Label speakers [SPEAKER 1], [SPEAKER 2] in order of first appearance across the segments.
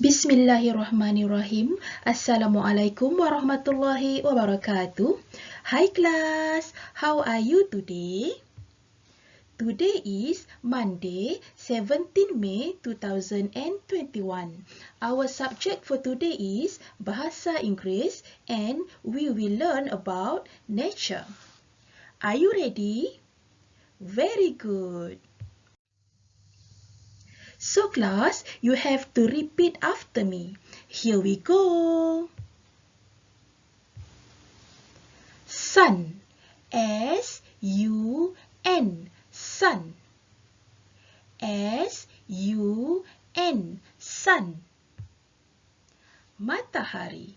[SPEAKER 1] Bismillahirrahmanirrahim. Assalamualaikum warahmatullahi wabarakatuh. Hi class, how are you today? Today is Monday, 17 May 2021. Our subject for today is Bahasa Inggeris and we will learn about nature. Are you ready? Very good. So class, you have to repeat after me. Here we go. Sun. S-U-N. Sun. S-U-N. Sun. Matahari.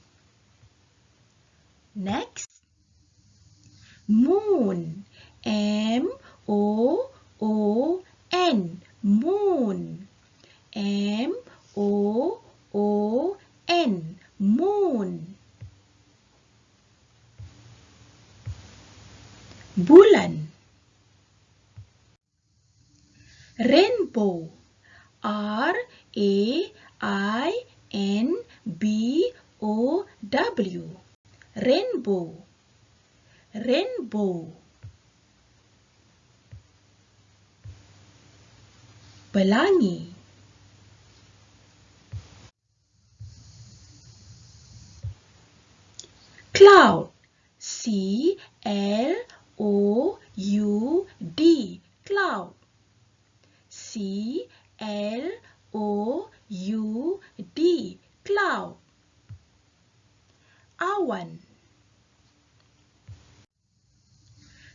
[SPEAKER 1] Next. Moon. M-O-O-N. Moon. M-O-O-N. Moon. Bulan. Rainbow. R-A-I-N-B-O-W. Rainbow. Rainbow. Pelangi. Cloud. C-L-O-U-D. Cloud. C-L-O-U-D. Cloud. Awan.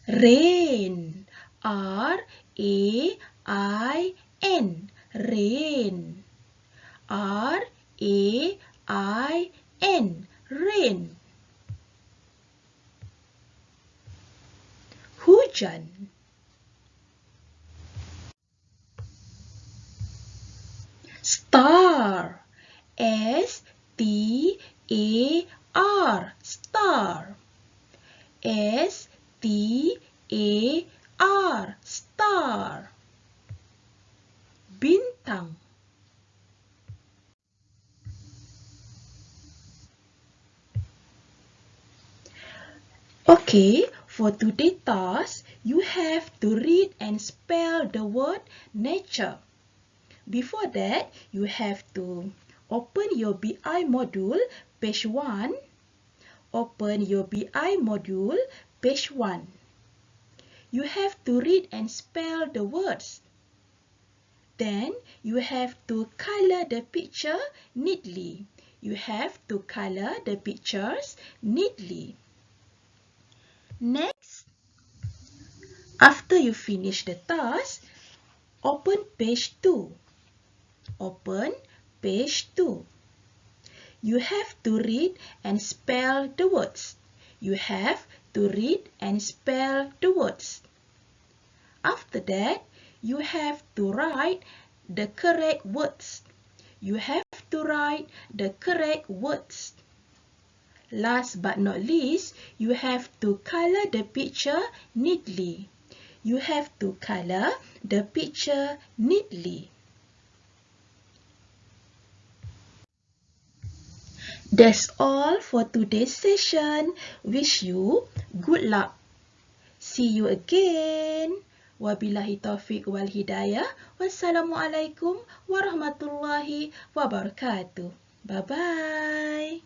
[SPEAKER 1] Rain. R-A-I-N. Rain. R-A-I-N. Rain. Hujan. Star. S-T-A-R. Star. S-T-A-R. Star. Bintang. Okay, for today's task, you have to read and spell the word nature. Before that, you have to open your BI module, page 1. Open your BI module, page 1. You have to read and spell the words. Then, you have to color the picture neatly. You have to color the pictures neatly. Next, after you finish the task, open page 2. Open page 2. You have to read and spell the words. You have to read and spell the words. After that, you have to write the correct words. You have to write the correct words. Last but not least, you have to color the picture neatly. You have to color the picture neatly. That's all for today's session. Wish you good luck. See you again. Wabillahi taufiq wal hidayah. Wassalamualaikum warahmatullahi wabarakatuh. Bye-bye.